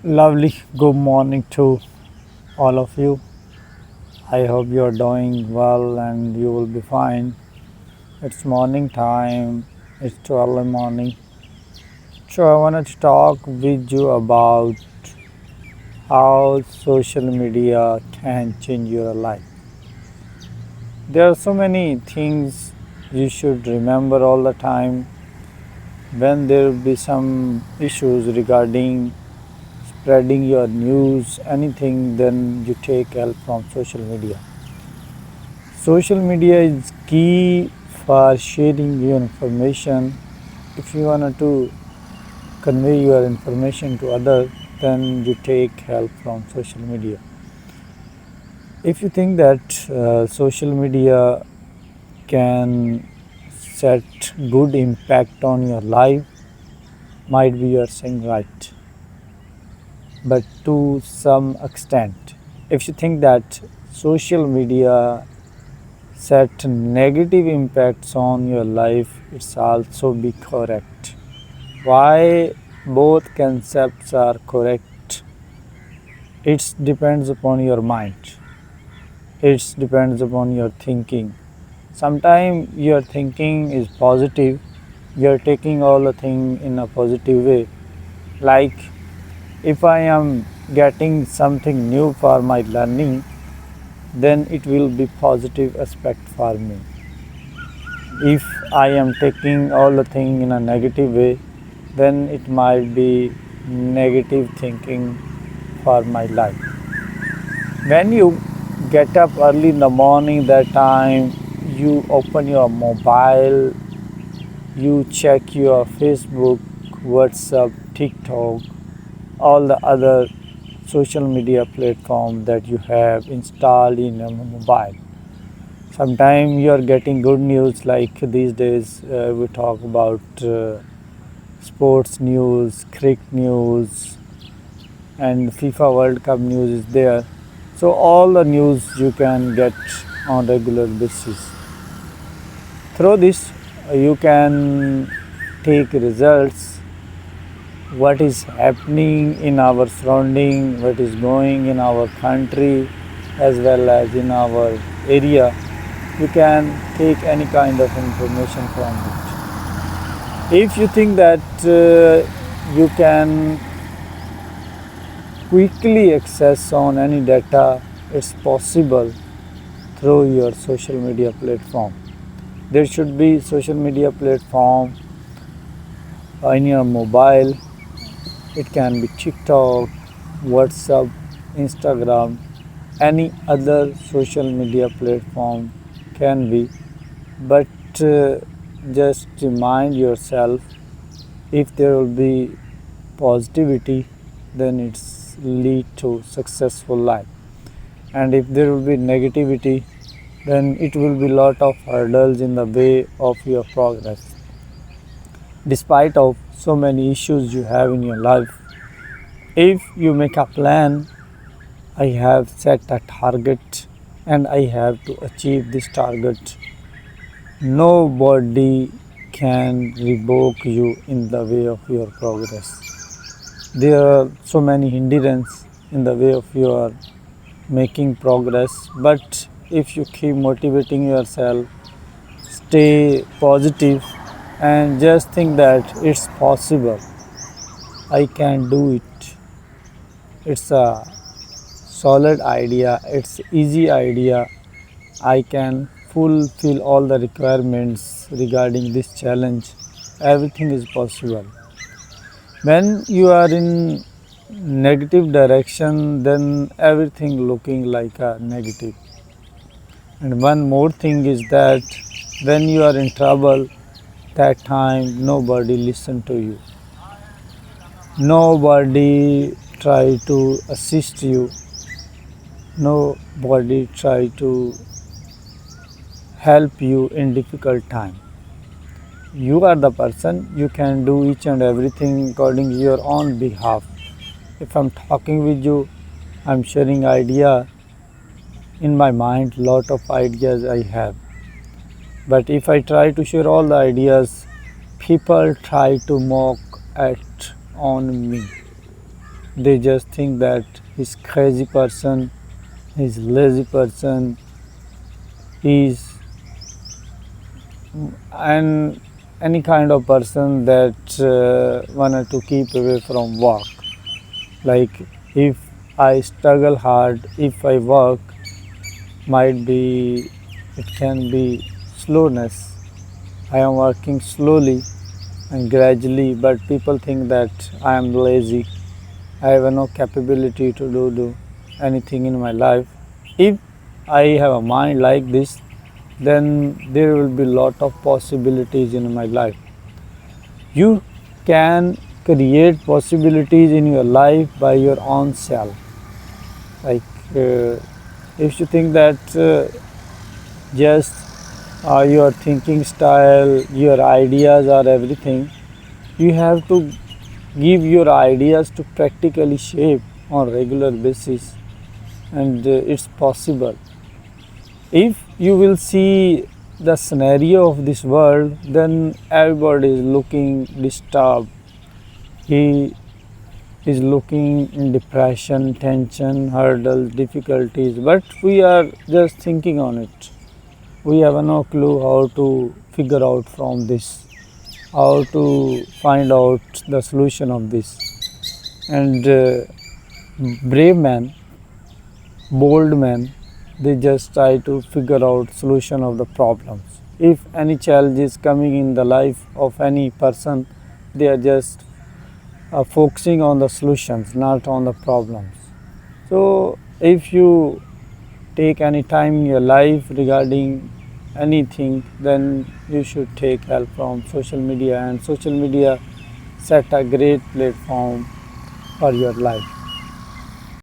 Lovely good morning to all of you. I hope you are doing well and you will be fine. It's morning time, it's too early morning. So, I wanted to talk with you about how social media can change your life. There are so many things you should remember all the time when there will be some issues regarding spreading your news, anything, then you take help from social media. Social media is key for sharing your information. If you want to convey your information to others, then you take help from social media. If you think that social media can set good impact on your life, might be you are saying right, but to some extent. If you think that social media set negative impacts on your life, it's also be correct. Why both concepts are correct? It depends upon your mind. It depends upon your thinking. Sometimes your thinking is positive. You're taking all the thing in a positive way. Like if I am getting something new for my learning, then it will be positive aspect for me. If I am taking all the thing in a negative way, then it might be negative thinking for my life. When you get up early in the morning, that time you open your mobile, you check your Facebook, WhatsApp, TikTok, all the other social media platform that you have installed in your mobile. Sometimes you are getting good news, like these days we talk about sports news, cricket news, and FIFA World Cup news is there. So all the news you can get on regular basis. Through this, you can take results, what is happening in our surrounding, what is going in our country, as well as in our area. You can take any kind of information from it. If you think that you can quickly access on any data, it's possible through your social media platform. There should be social media platform in your mobile. It can be TikTok, WhatsApp, Instagram, any other social media platform can be. But just remind yourself, if there will be positivity, then it's lead to successful life. And if there will be negativity, then it will be lot of hurdles in the way of your progress. Despite of so many issues you have in your life, if you make a plan, I have set a target and I have to achieve this target, nobody can revoke you in the way of your progress. There are so many hindrances in the way of your making progress, but if you keep motivating yourself, stay positive, and just think that it's possible, I can do it. It's a solid idea, it's easy idea. I can fulfill all the requirements regarding this challenge. Everything is possible. When you are in negative direction, then everything looking like a negative. And one more thing is that when you are in trouble, that time nobody listen to you. Nobody try to assist you. Nobody try to help you in difficult time. You are the person, you can do each and everything according to your own behalf. If I'm talking with you, I'm sharing idea in my mind, lot of ideas I have. But if I try to share all the ideas, people try to mock at on me. They just think that he's crazy person, he's lazy person, he's and any kind of person that wanted to keep away from work. Like if I struggle hard, if I work, might be it can be slowness. I am working slowly and gradually, but people think that I am lazy. I have no capability to do anything in my life. If I have a mind like this, then there will be lot of possibilities in my life. You can create possibilities in your life by your own self. Like if you think that just your thinking style, your ideas are everything, you have to give your ideas to practically shape on regular basis, and it's possible. If you will see the scenario of this world, then everybody is looking disturbed. He is looking in depression, tension, hurdles, difficulties, but we are just thinking on it. We have no clue how to figure out from this, how to find out the solution of this. And brave man, bold man, they just try to figure out solution of the problems. If any challenge is coming in the life of any person, they are just focusing on the solutions, not on the problems. So if you take any time in your life regarding anything, then you should take help from social media, and social media set a great platform for your life.